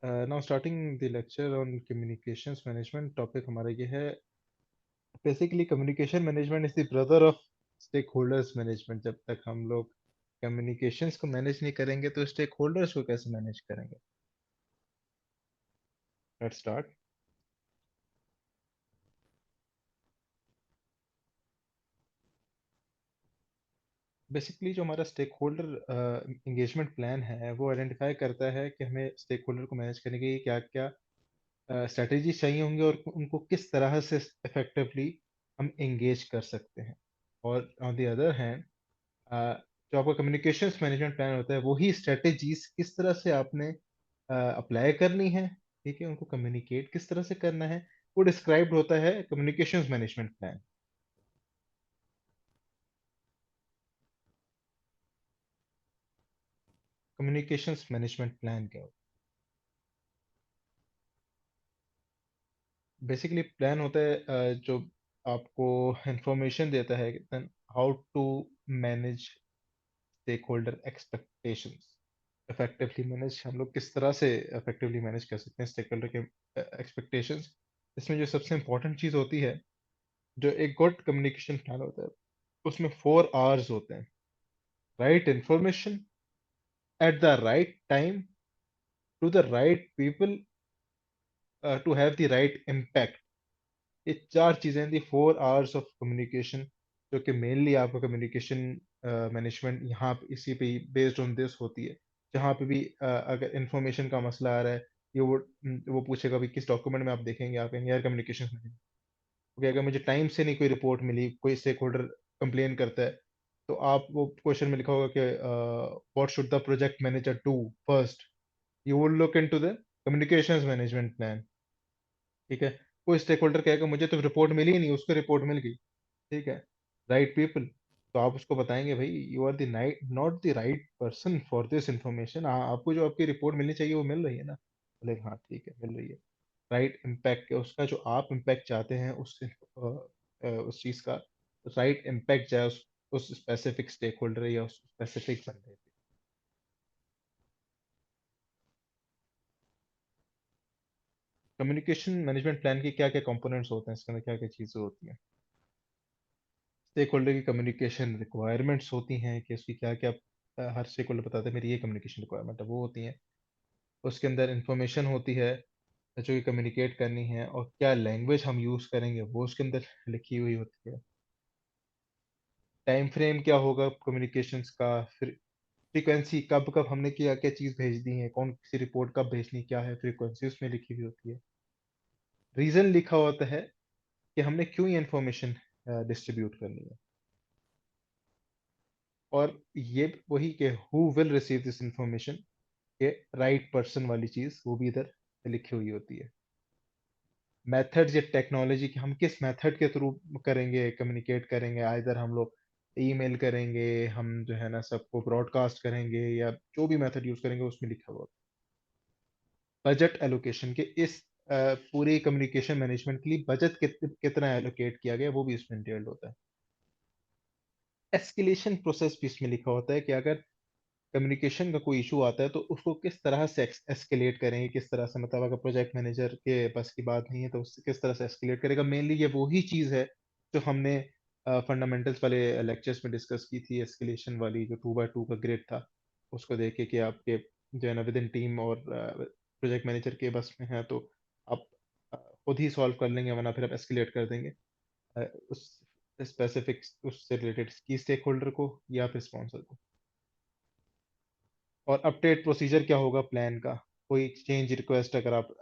Now starting the lecture on communications management. Topic हमारा ये है, basically communication management is the brother of stakeholders management. जब तक हम लोग कम्युनिकेशंस को मैनेज नहीं करेंगे तो स्टेक होल्डर्स को कैसे मैनेज करेंगे। Let's start. बेसिकली जो हमारा स्टेक होल्डर इंगेजमेंट प्लान है वो आइडेंटिफाई करता है कि हमें स्टेक होल्डर को मैनेज करने के लिए क्या क्या स्ट्रेटजी चाहिए होंगे और उनको किस तरह से इफेक्टिवली हम एंगेज कर सकते हैं। और ऑन द अदर हैंड, जो आपका कम्युनिकेशंस मैनेजमेंट प्लान होता है वही स्ट्रेटेजीज किस तरह से आपने अप्लाई करनी है, ठीक है, उनको कम्युनिकेट किस तरह से करना है, वो डिस्क्राइब्ड होता है communications management plan. Communications management plan क्या होता है? बेसिकली प्लान होता है जो आपको इंफॉर्मेशन देता है how to manage stakeholder expectations. Effectively manage, हम लोग किस तरह से इफेक्टिवली मैनेज कर सकते हैं स्टेक होल्डर के एक्सपेक्टेशंस। इसमें जो सबसे इंपॉर्टेंट चीज़ होती है, जो एक गुड कम्युनिकेशन प्लान होता है, उसमें 4 R's होते हैं। Right information at the right time to the right people to have the right impact. ये 4 चीजें थी, 4 R's ऑफ कम्युनिकेशन, जो कि मेनली आपका कम्युनिकेशन मैनेजमेंट यहाँ पे इसी पे बेस्ड ऑन दिस होती है। जहाँ पे भी अगर इंफॉर्मेशन का मसला आ रहा है, ये वो पूछेगा भी किस डॉक्यूमेंट में आप देखेंगे, आप कहेंगे यार कम्युनिकेशन मैनेजमेंट। ओके, अगर मुझे टाइम से नहीं कोई रिपोर्ट मिली, कोई स्टेक होल्डर कंप्लेन करता है, तो आप वो क्वेश्चन में लिखा होगा कि what should the project manager do first. You will look into the communications management plan. ठीक है, कोई स्टेक होल्डर कहेगा मुझे तो रिपोर्ट मिली ही नहीं, उसको रिपोर्ट मिल गई, ठीक है, राइट पीपल, तो आप उसको बताएंगे भाई you are the not the right person for this information. आपको जो आपकी रिपोर्ट मिलनी चाहिए वो मिल रही है ना। बोले हाँ ठीक है मिल रही है। राइट इम्पैक्ट, उसका जो आप इम्पैक्ट चाहते हैं उस चीज का राइट इम्पैक्ट जाए उस स्पेसिफिक स्टेक होल्डर या उस स्पेसिफिक बंदे पे। कम्युनिकेशन मैनेजमेंट प्लान के क्या क्या कंपोनेंट्स होते हैं, इसके अंदर क्या क्या चीजें होती हैं। स्टेक होल्डर की कम्युनिकेशन रिक्वायरमेंट्स होती हैं कि उसकी क्या क्या, हर स्टेक होल्डर बताते हैं मेरी ये कम्युनिकेशन रिक्वायरमेंट है, वो होती हैं। उसके अंदर इंफॉर्मेशन होती है जो कि कम्युनिकेट करनी है, और क्या लैंग्वेज हम यूज़ करेंगे वो उसके अंदर लिखी हुई होती है। टाइम फ्रेम क्या होगा कम्युनिकेशंस का, फिर फ्रीक्वेंसी कब कब हमने क्या क्या चीज़ भेजनी है, कौन सी रिपोर्ट कब भेजनी, क्या है फ्रीक्वेंसी उसमें लिखी हुई होती है। रीज़न लिखा होता है कि हमने क्यों ये इंफॉर्मेशन डिस्ट्रीब्यूट करनी है। और ये वही कि who will receive this information, ये राइट पर्सन वाली चीज़ वो भी इधर लिखी हुई होती है। मेथड्स या टेक्नोलॉजी की, हम किस मेथड के थ्रू करेंगे, कम्युनिकेट करेंगे, आइदर हम लोग ईमेल करेंगे, हम जो है ना सबको ब्रॉडकास्ट करेंगे, या जो भी मेथड यूज करेंगे उसमें लिखा हुआ। बजट एलोकेशन के इस पूरी कम्युनिकेशन मैनेजमेंट के लिए बजट कितना एलोकेट किया गया वो भी इसमें डिटेल्ड होता है। एस्केलेशन प्रोसेस भी इसमें लिखा होता है कि अगर कम्युनिकेशन का कोई इशू आता है तो उसको किस तरह से एस्केलेट करेंगे, किस तरह से, मतलब अगर प्रोजेक्ट मैनेजर के बस की बात नहीं है तो उससे किस तरह से एस्केलेट करेगा। मेनली ये वही चीज़ है जो हमने फंडामेंटल्स वाले लेक्चर्स में डिस्कस की थी, एस्केलेशन वाली, जो 2x2 का ग्रिड था। उसको देखे कि आपके जो है ना विद इन टीम और प्रोजेक्ट मैनेजर के बस में है तो आप खुद ही सॉल्व कर लेंगे, वरना फिर आप एस्केलेट कर देंगे उस स्पेसिफिक उससे रिलेटेड की स्टेक होल्डर को या फिर स्पॉन्सर को। और अपडेट प्रोसीजर क्या होगा प्लान का, कोई चेंज रिक्वेस्ट अगर आप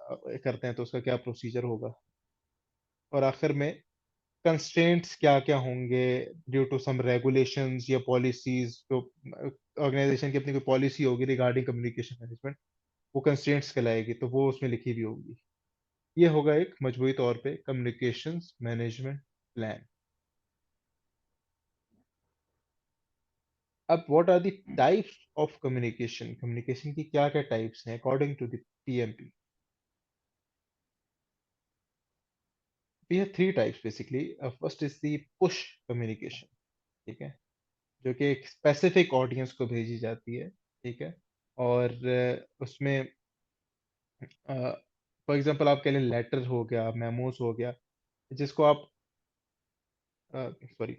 करते हैं तो उसका क्या प्रोसीजर होगा। और आखिर में कंस्ट्रेंट्स क्या क्या होंगे ड्यू टू सम रेगुलेशंस या पॉलिसीज, जो ऑर्गेनाइजेशन की अपनी कोई पॉलिसी होगी रिगार्डिंग कम्युनिकेशन मैनेजमेंट, वो कंस्ट्रेंट्स कहलाएगी, तो वो उसमें लिखी भी होगी। ये होगा एक मजबूरी तौर पे कम्युनिकेशंस मैनेजमेंट प्लान। अब what are the types of communication, communication की क्या क्या टाइप्स हैं according to the PMP. We have 3 types basically. First is the push communication, ठीक है, जो कि एक स्पेसिफिक ऑडियंस को भेजी जाती है, ठीक है। और उसमें फॉर एग्जांपल आपके लिए लेटर हो गया, मेमोस हो गया, जिसको आप सॉरी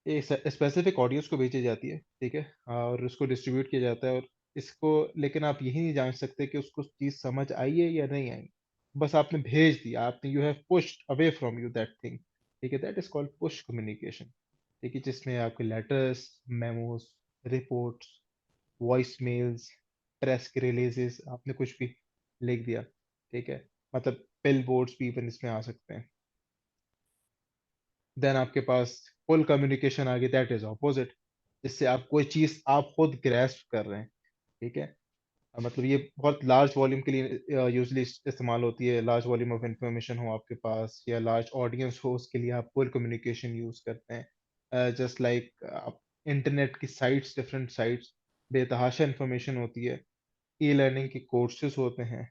एक स्पेसिफिक ऑडियंस को भेजी जाती है, ठीक है, और उसको डिस्ट्रीब्यूट किया जाता है, और इसको लेकिन आप यही नहीं जान सकते कि उसको चीज समझ आई है या नहीं आई। बस आपने भेज दिया, आपने you have pushed away from you that thing, ठीक है, that is called push communication. ठीक है, जिसमें आपके letters, memos, reports, voice mails, press के रिलीजेस, आपने कुछ भी लिख दिया, ठीक है, मतलब बिल बोर्ड्स भी इवन इसमें आ सकते हैं। देन आपके पास फुल कम्युनिकेशन आ गई, दैट इज ऑपोजिट, जिससे आप कोई चीज आप खुद ग्रैस्प कर रहे हैं, ठीक है। मतलब ये बहुत लार्ज वॉल्यूम के लिए यूजली इस्तेमाल होती है, लार्ज वॉल्यूम ऑफ इंफॉर्मेशन हो आपके पास या लार्ज ऑडियंस हो, उसके लिए आप फुल कम्युनिकेशन यूज करते हैं। जस्ट लाइक आप इंटरनेट की साइट्स, डिफरेंट साइट्स, बेतहाशा इंफॉर्मेशन होती है, ई लर्निंग के कोर्सेज होते हैं,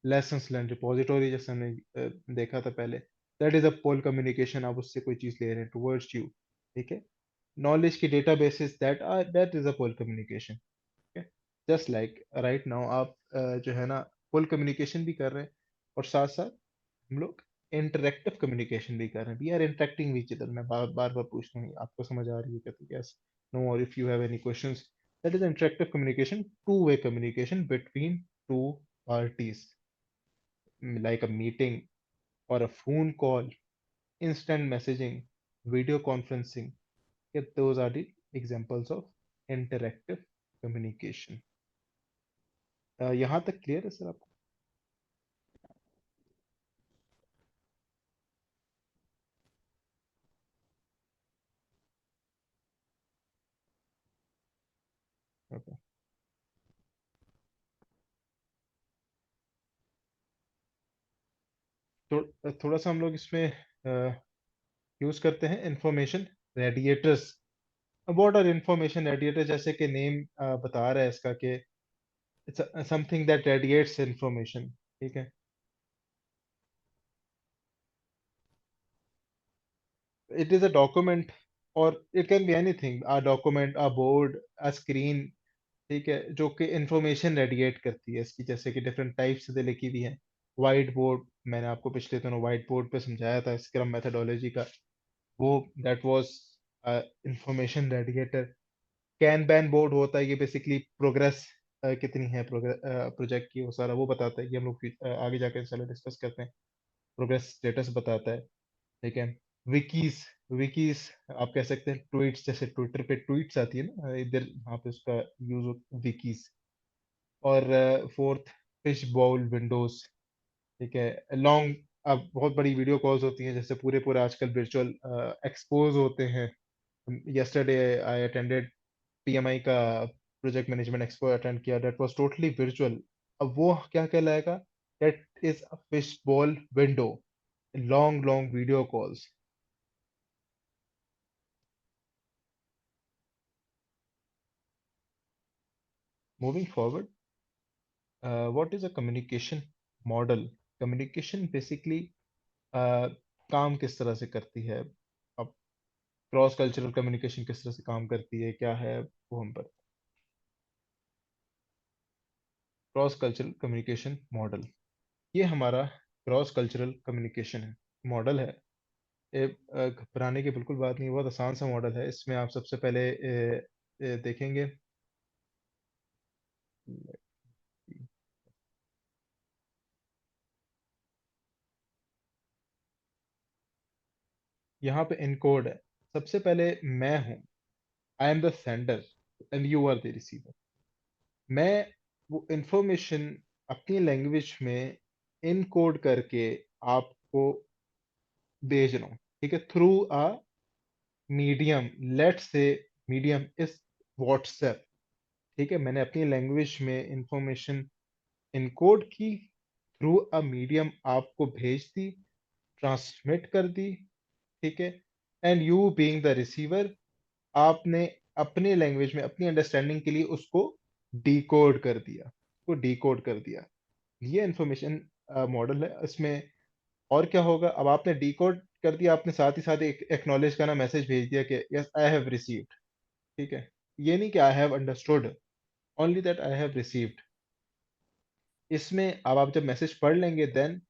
लेसन्स लर्न रिपोजिटोरी जैसे हमने देखा था पहले, that is a pull communication, आप उससे कोई चीज ले रहे हैं टुवर्ड्स यू, ठीक है। नॉलेज की databases, that is a pull communication, ठीक है। जस्ट लाइक राइट नाउ आप जो है ना पोल कम्युनिकेशन भी कर रहे हैं, और साथ साथ हम लोग इंटरेक्टिव कम्युनिकेशन भी कर रहे हैं, we are interacting which other. मैं बार बार बार पूछ रहा हूँ, आपको समझ आ रही है क्या? तो यस, नो, और if you have any questions, that is interactive communication, two way communication between two parties, like a meeting or a phone call, instant messaging, video conferencing. Yeah, those are the examples of interactive communication. यहाँ तक clear है sir आपको? Okay. थोड़ा सा हम लोग इसमें use करते हैं information radiators. What are information radiator? जैसे कि नेम बता रहा है इसका कि it's something that radiates information, ठीक है। इट इज अ डॉक्यूमेंट, और it can be anything, a document, a board, a screen, ठीक है, जो कि इंफॉर्मेशन रेडिएट करती है इसकी, जैसे कि डिफरेंट टाइप्स से लिखी हुई है। वाइट बोर्ड, मैंने आपको पिछले दिनों वाइट बोर्ड पे समझाया था स्क्रम मेथोडोलॉजी का, वो that was information radiator. Can board होता है, ये बेसिकली प्रोग्रेस कितनी है प्रोजेक्ट की, वो सारा वो बताता है, ये हम लोग आगे जाकर इंशाल्लाह डिस्कस करते हैं। प्रोग्रेस स्टेटस बताता है, ठीक है। विकीज, विकीज आप कह सकते हैं ट्वीट्स, जैसे ट्विटर पे ट्वीट्स आती है ना, इधर वहाँ पे उसका यूज विकीज। और फोर्थ, फिश बाउल विंडोज, ठीक है। लॉन्ग, अब बहुत बड़ी वीडियो कॉल्स होती हैं, जैसे पूरे पूरे आजकल वर्चुअल एक्सपोज होते हैं। यस्टरडे आई अटेंडेड पीएमआई का प्रोजेक्ट मैनेजमेंट एक्सपो अटेंड किया, दैट वाज टोटली वर्चुअल। अब वो क्या कहलाएगा? That is a fish ball window, long long video calls. Moving forward, what is a communication model? Communication basically काम किस तरह से करती है, अब क्रॉस कल्चरल कम्युनिकेशन किस तरह से काम करती है, क्या है वो हम पर। क्रॉस कल्चरल कम्युनिकेशन मॉडल, ये हमारा क्रॉस कल्चरल कम्युनिकेशन है, मॉडल है। ये घबराने की बिल्कुल बात नहीं, बहुत आसान सा मॉडल है। इसमें आप सबसे पहले देखेंगे, यहाँ पे इनकोड है। सबसे पहले मैं हूँ, I am the sender and you are the receiver. मैं वो इंफॉर्मेशन अपनी लैंग्वेज में इनकोड करके आपको भेज रहा हूँ, ठीक है, through a medium, let's say medium is WhatsApp, ठीक है। मैंने अपनी लैंग्वेज में इंफॉर्मेशन इनकोड की, थ्रू अ मीडियम आपको भेज दी, ट्रांसमिट कर दी, ठीक है। And you being the receiver, आपने अपने लैंग्वेज में अपनी अंडरस्टैंडिंग के लिए उसको डिकोड कर दिया, उसको डिकोड कर दिया। ये इंफॉर्मेशन मॉडल है। इसमें और क्या होगा, अब आपने डिकोड कर दिया, आपने साथ ही साथ एक एक्नॉलेज का ना मैसेज भेज दिया कि यस आई हैव रिसीव्ड, ठीक है। ये नहीं कि I have understood, only that I have received. इसमें अब आप जब मैसेज पढ़ लेंगे, then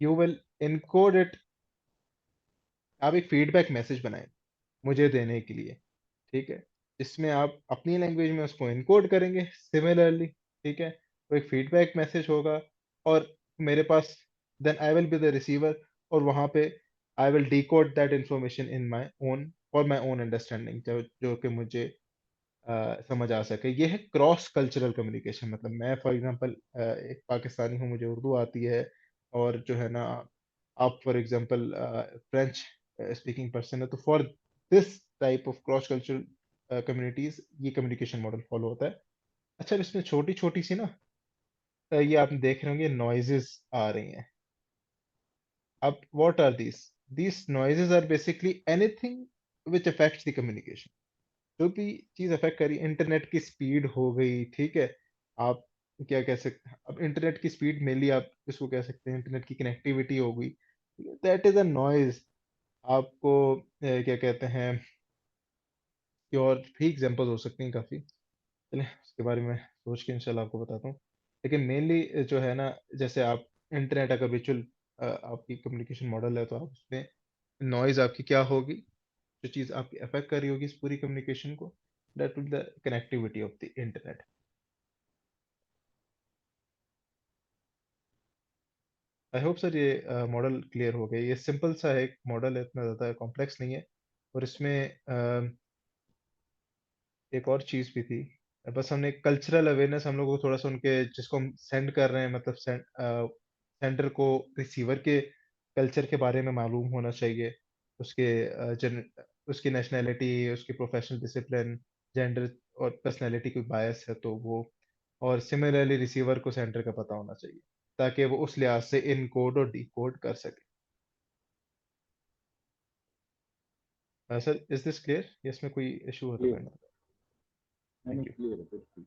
you will encode it. आप एक फीडबैक मैसेज बनाएं मुझे देने के लिए, ठीक है, इसमें आप अपनी लैंग्वेज में उसको इनकोड करेंगे सिमिलरली, ठीक है, तो एक फीडबैक मैसेज होगा, और मेरे पास, then I will be the receiver, और वहां पे I will decode that information in my own, for my own understanding, जो जो कि मुझे समझ आ सके। ये है क्रॉस कल्चरल कम्युनिकेशन। मतलब मैं फॉर एग्जांपल एक पाकिस्तानी हूँ, मुझे उर्दू आती है, और जो है ना, आप for example French speaking person है, तो for this type of cross cultural communities ये कम्युनिकेशन मॉडल फॉलो होता है। अच्छा, अब इसमें छोटी छोटी सी ना, ये आप देख रहे होंगे नॉइजेस आ रही हैं। अब what are these noises are basically anything which affects the communication. जो भी चीज अफेक्ट करी, इंटरनेट की स्पीड हो गई, ठीक है, आप क्या कह सकते हैं, अब इंटरनेट की स्पीड मेनली आप इसको कह सकते हैं इंटरनेट की कनेक्टिविटी हो गई, दैट इज अ नॉइज। आपको क्या कहते हैं कि और भी एग्जांपल्स हो सकती हैं काफी। चलिए उसके बारे में सोच के इंशाल्लाह आपको बताता हूँ। लेकिन मेनली जो है ना, जैसे आप इंटरनेट अगर विचुअल आपकी कम्युनिकेशन मॉडल है, तो आप उसमें नॉइज आपकी क्या होगी, जो चीज़ आपकी अफेक्ट कर रही होगी इस पूरी कम्युनिकेशन को, that will the connectivity of the internet. I hope sir ये मॉडल क्लियर हो गया। ये सिंपल सा है, एक मॉडल है, इतना ज़्यादा कॉम्प्लेक्स नहीं है। और इसमें एक और चीज़ भी थी, बस हमने कल्चरल अवेयरनेस हम लोग को थोड़ा सा उनके, जिसको हम सेंड कर रहे हैं, मतलब सेंडर को रिसीवर के कल्चर के बारे में मालूम होना चाहिए, उसके उसकी नेशनैलिटी, उसकी प्रोफेशनल डिसिप्लिन, जेंडर और पर्सनैलिटी कोई बायस है तो वो, और सिमिलरली रिसीवर को सेंडर का पता होना चाहिए, ताकि वो उस लिहाज से इनकोड और डिकोड कर सके। Sir is this clear? इसमें कोई इशू हो तो क्लियर। करना। नहीं नहीं, थैंक यू। क्लियर है, बिल्कुल।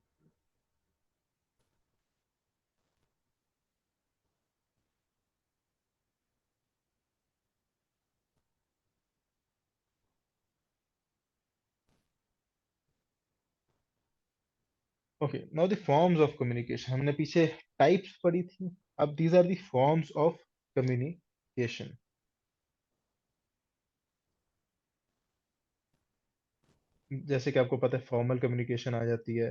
Okay, now the forms of communication, हमने पीछे टाइप्स पढ़ी थी, अब these are the forms of communication. जैसे कि आपको पता है फॉर्मल कम्युनिकेशन आ जाती है,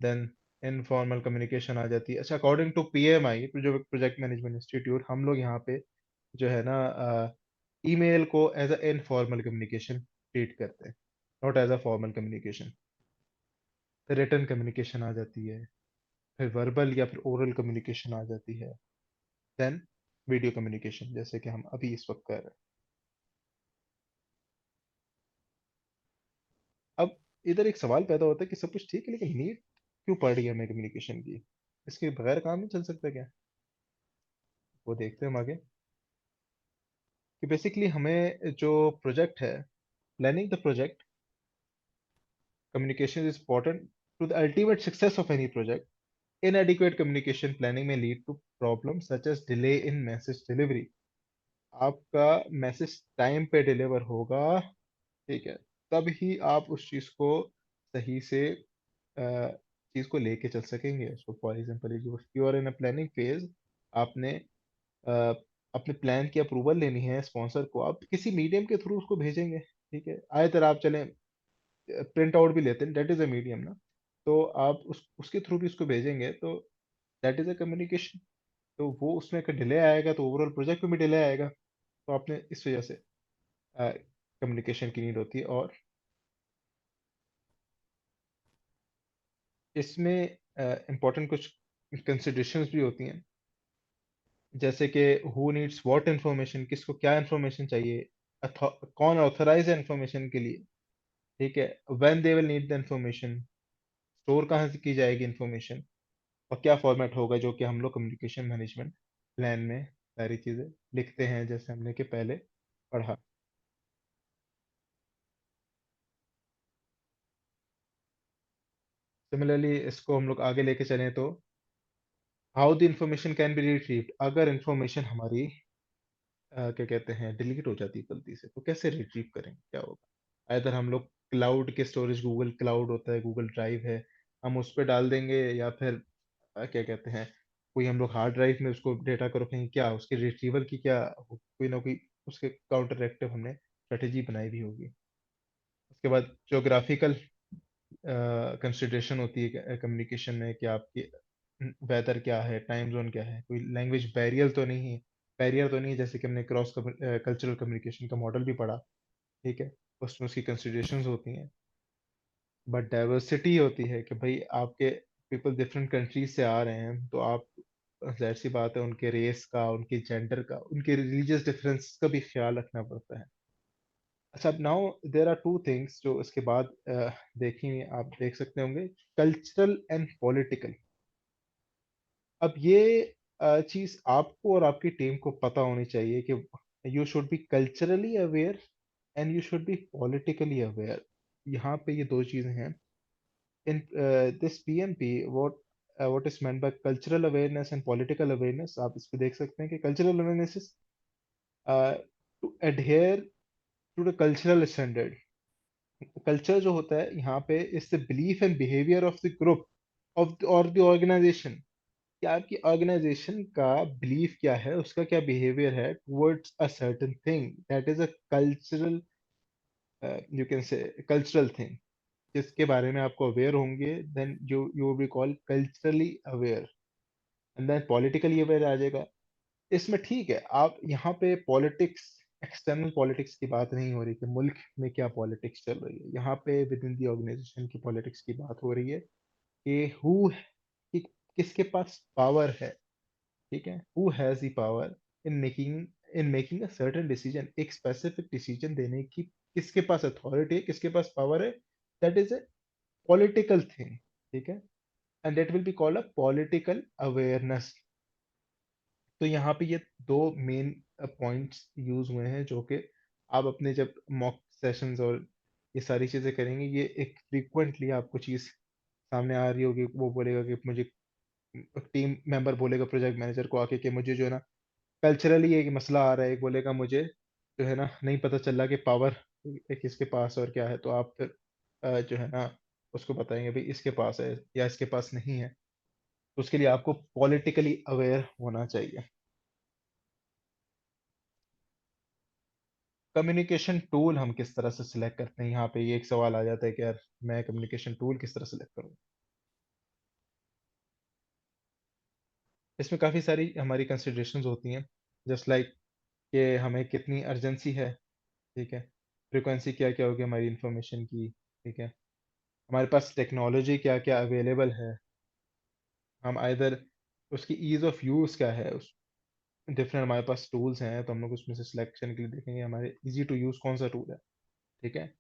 देन इनफॉर्मल कम्युनिकेशन आ जाती है। अच्छा, अकॉर्डिंग टू पीएमआई, जो प्रोजेक्ट मैनेजमेंट इंस्टीट्यूट, हम लोग यहाँ पे जो है ना, ईमेल को as a informal communication treat करते हैं, not as a formal communication. Written communication आ जाती है, फिर वर्बल या फिर ओरल कम्युनिकेशन आ जाती है, देन वीडियो कम्युनिकेशन, जैसे कि हम अभी इस वक्त कर रहे हैं। अब इधर एक सवाल पैदा होता है कि सब कुछ ठीक है, लेकिन नीड क्यों पड़ रही है हमें कम्युनिकेशन की? इसके बगैर काम नहीं चल सकता क्या? वो देखते हैं हम आगे, कि बेसिकली हमें जो प्रोजेक्ट है, planning the project, communication is important to the ultimate success of any project. Inadequate communication planning may lead to problems such as delay in message delivery. आपका मैसेज टाइम पे डिलीवर होगा, ठीक है, तब ही आप उस चीज को सही से चीज को लेके चल सकेंगे। So for example, you are in a planning phase, आपने अ, अपने प्लान की अप्रूवल लेनी है, स्पॉन्सर को आप किसी मीडियम के थ्रू उसको भेजेंगे, ठीक है, आए तरह आप चलें, प्रिंट आउट भी लेते हैं, डेट इज अ मीडियम ना, तो आप उसके थ्रू भी उसको भेजेंगे, तो दैट इज अ कम्युनिकेशन। तो वो उसमें अगर डिले आएगा तो ओवरऑल प्रोजेक्ट में भी डिले आएगा। तो आपने इस वजह से कम्युनिकेशन की नीड होती है। और इसमें इम्पोर्टेंट कुछ कंसिडरेशंस भी होती हैं, जैसे कि हु नीड्स व्हाट इन्फॉर्मेशन, किसको क्या इन्फॉर्मेशन चाहिए, कौन ऑथराइज है इन्फॉर्मेशन के लिए, ठीक है, when they will need the information, store कहाँ से की जाएगी इन्फॉर्मेशन, और क्या फॉर्मेट होगा, जो कि हम लोग कम्युनिकेशन मैनेजमेंट प्लान में सारी चीज़ें लिखते हैं, जैसे हमने कि पहले पढ़ा। सिमिलरली इसको हम लोग आगे लेके चलें तो, how the information can be retrieved, अगर इंफॉर्मेशन हमारी क्या कहते हैं डिलीट हो जाती है गलती से, तो कैसे रिट्रीव करें, क्या होगा? इधर हम लोग क्लाउड के स्टोरेज, गूगल क्लाउड होता है, गूगल ड्राइव है, हम उस पर डाल देंगे, या फिर क्या कहते हैं कोई हम लोग हार्ड ड्राइव में उसको डेटा को रखेंगे, क्या उसके रिट्रीवल की क्या कोई ना कोई उसके काउंटर एक्टिव हमने स्ट्रेटेजी बनाई भी होगी। उसके बाद जोग्राफिकल कंसिडरेशन होती है कम्युनिकेशन में, कि आपकी वेदर क्या है, टाइम जोन क्या है, कोई लैंग्वेज बैरियर तो नहीं है, जैसे कि हमने क्रॉस कल्चरल कम्युनिकेशन का मॉडल भी पढ़ा, ठीक है, उसमें उसकी कंसिडरेशंस होती हैं। बट डाइवर्सिटी होती है कि भाई आपके पीपल डिफरेंट कंट्रीज से आ रहे हैं, तो आप जाहिर सी बात है उनके रेस का, उनके जेंडर का, उनके रिलीजियस डिफरेंस का भी ख्याल रखना पड़ता है। अच्छा, अब now there are two things जो इसके बाद देखेंगे, आप देख सकते होंगे, कल्चरल एंड पॉलिटिकल। अब ये चीज आपको और आपकी टीम को पता होनी चाहिए कि you should be culturally aware and you should be politically aware. यहाँ पे ये दो चीजें हैं। in this PMP, what is meant by cultural awareness and political awareness, आप इस पे देख सकते हैं कि cultural awareness is to adhere to the cultural standard। Culture जो होता है यहाँ पे इस the belief and behaviour of the group of और द ऑर्गेनाइजेशन, कि आपकी ऑर्गेनाइजेशन का बिलीफ क्या है, उसका क्या बिहेवियर है towards a certain thing, that is a cultural, you can say cultural thing, जिसके बारे में आपको अवेयर होंगे, then you will be called culturally aware. And then politically aware आ जाएगा। इसमें ठीक है, आप यहाँ पे पॉलिटिक्स, एक्सटर्नल पॉलिटिक्स की बात नहीं हो रही कि मुल्क में क्या पॉलिटिक्स चल रही है, यहाँ पे विद इन दी ऑर्गेनाइजेशन की पॉलिटिक्स की बात हो रही है कि कि किसके पास पावर है, ठीक है, who has the power in making a certain decision, एक स्पेसिफिक डिसीजन देने की किसके पास अथॉरिटी है, किसके पास पावर है, दैट इज पॉलिटिकल थिंग, ठीक है, and that will be called a political awareness. तो यहाँ पे ये दो मेन पॉइंट्स यूज हुए हैं, जो कि आप अपने जब मॉक सेशंस और ये सारी चीजें करेंगे, ये एक फ्रीक्वेंटली आपको चीज सामने आ रही होगी। वो बोलेगा कि मुझे, टीम मेंबर बोलेगा प्रोजेक्ट मैनेजर को आके कि मुझे जो है ना कल्चरली एक मसला आ रहा है, एक बोलेगा मुझे जो है ना नहीं पता चल रहा कि पावर किसके पास और क्या है, तो आप फिर जो है ना उसको बताएंगे भाई इसके पास है या इसके पास नहीं है। तो उसके लिए आपको पॉलिटिकली अवेयर होना चाहिए। कम्युनिकेशन टूल हम किस तरह से सिलेक्ट करते हैं, यहाँ पे ये एक सवाल आ जाता है कि यार मैं कम्युनिकेशन टूल किस तरह सेलेक्ट करूँ। इसमें काफ़ी सारी हमारी कंसिडरेशंस होती हैं, जस्ट लाइक कि हमें कितनी अर्जेंसी है, ठीक है, फ्रिक्वेंसी क्या क्या होगी हमारी इंफॉर्मेशन की, ठीक है, हमारे पास टेक्नोलॉजी क्या क्या अवेलेबल है, हम आइदर उसकी ईज ऑफ यूज़ क्या है, उस डिफरेंट हमारे पास टूल्स हैं, तो हम लोग उसमें से सिलेक्शन के लिए देखेंगे हमारे इजी टू यूज़ कौन सा टूल है, ठीक है,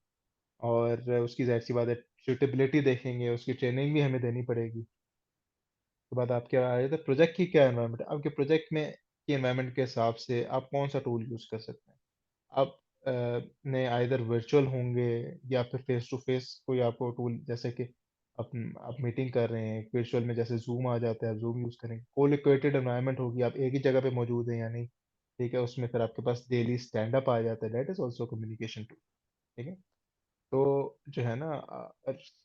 और उसकी जाहिर सी बात है सूटेबिलिटी देखेंगे, उसकी ट्रेनिंग भी हमें देनी पड़ेगी। उसके बाद आपके आ जाता है प्रोजेक्ट की क्या एनवायरनमेंट है, आपके प्रोजेक्ट में की एनवायरनमेंट के हिसाब से आप कौन सा टूल यूज़ कर सकते हैं। आप ने आइदर वर्चुअल होंगे या फिर फेस टू फेस कोई आपको टूल, जैसे कि आप मीटिंग कर रहे हैं वर्चुअल में, जैसे जूम आ जाता है, जूम यूज़ करेंगे, को लोकेटेड एनवायरनमेंट होगी, आप एक ही जगह पे मौजूद हैं या नहीं, ठीक है, उसमें फिर आपके पास डेली स्टैंड अप आ जाता है, that is also communication tool, ठीक है। तो जो है ना,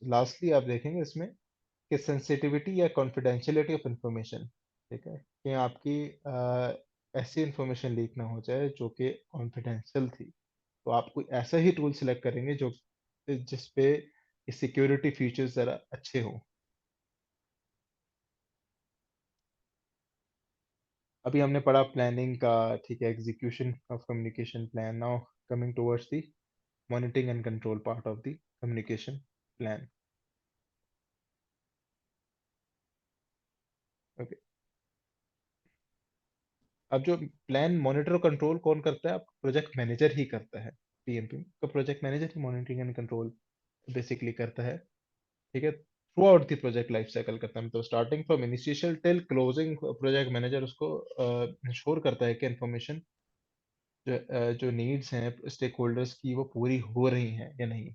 लास्टली आप देखेंगे इसमें कि सेंसिटिविटी या कॉन्फिडेंशियलिटी ऑफ इंफॉर्मेशन, ठीक है, कि आपकी ऐसी इंफॉर्मेशन लीक ना हो जाए जो कि कॉन्फिडेंशियल थी। तो आप कोई ऐसा ही टूल सिलेक्ट करेंगे जो जिस पे सिक्योरिटी फीचर्स ज़रा अच्छे हों। अभी हमने पढ़ा प्लानिंग का, ठीक है, execution of communication plan. Now coming towards the monitoring and control part of the communication plan. Okay, अब जो प्लान मॉनिटर और कंट्रोल कौन करता है, आप प्रोजेक्ट मैनेजर ही करता है। पीएमपी का project manager he monitoring and control basically करता है, ठीक है, through out the project life cycle करता है, तो starting from initial till closing project manager उसको इंश्योर करता है कि इंफॉर्मेशन जो नीड्स हैं स्टेक होल्डर्स की वो पूरी हो रही हैं या नहीं।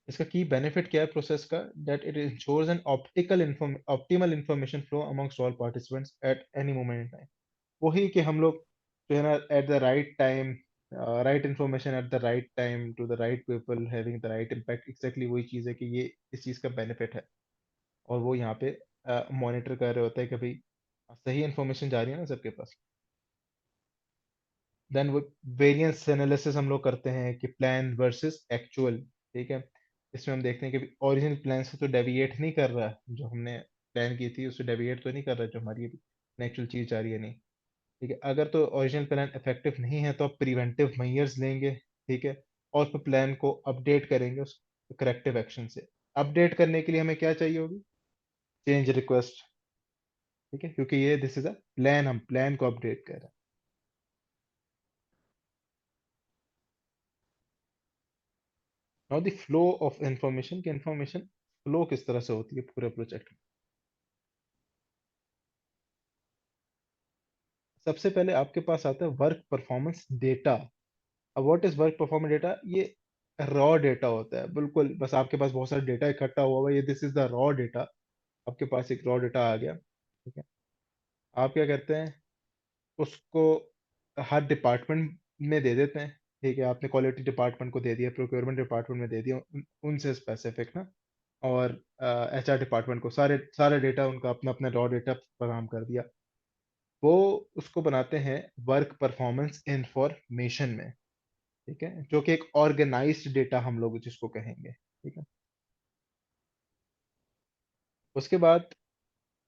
इसका की बेनिफिट क्या है प्रोसेस का, that it ensures an optimal information flow amongst all participants at any moment in time. वही कि हम लोग जो है ना at the right time, right information at the right time to the right people having the right impact, exactly वही चीज़ है कि ये इस चीज़ का बेनिफिट है, और वो यहाँ पे मॉनिटर कर रहे होते हैं कि भाई सही इंफॉर्मेशन जा रही है ना सबके पास। देन वो वेरिएंस एनालिसिस हम लोग करते हैं कि प्लान वर्सेस एक्चुअल। ठीक है, इसमें हम देखते हैं कि ओरिजिनल प्लान से तो डेविएट नहीं कर रहा, जो हमने प्लान की थी उससे डेविएट तो नहीं कर रहा जो हमारी एक्चुअल चीज जा रही है नहीं। ठीक है, अगर तो ओरिजिनल प्लान इफेक्टिव नहीं है तो आप प्रिवेंटिव मेजर्स लेंगे। ठीक है, और फिर प्लान को अपडेट करेंगे उस करेक्टिव एक्शन से। अपडेट करने के लिए हमें क्या चाहिए होगी? Change request. ठीक है, क्योंकि ये दिस इज अ प्लान, हम प्लान को अपडेट कर रहे हैं। Now the flow of information, की इंफॉर्मेशन फ्लो किस तरह से होती है पूरे प्रोजेक्ट में। सबसे पहले आपके पास आता है वर्क परफॉर्मेंस डेटा। अब what is work performance data? ये रॉ डेटा होता है, बिल्कुल बस आपके पास बहुत सारा डेटा इकट्ठा हुआ हुआ है, ये this is the raw data. आपके पास एक रॉ डेटा आ गया। ठीक है, आप क्या करते हैं, उसको हर डिपार्टमेंट में दे देते हैं। ठीक है, आपने क्वालिटी डिपार्टमेंट को दे दिया, प्रोक्योरमेंट डिपार्टमेंट में दे दिया, उनसे स्पेसिफिक ना, और एचआर डिपार्टमेंट को सारे सारे डेटा उनका अपना अपना रॉ डेटा फराहम कर दिया। वो उसको बनाते हैं वर्क परफॉर्मेंस इंफॉर्मेशन में। ठीक है, जो कि एक ऑर्गेनाइज्ड डेटा हम लोग जिसको कहेंगे। ठीक है, उसके बाद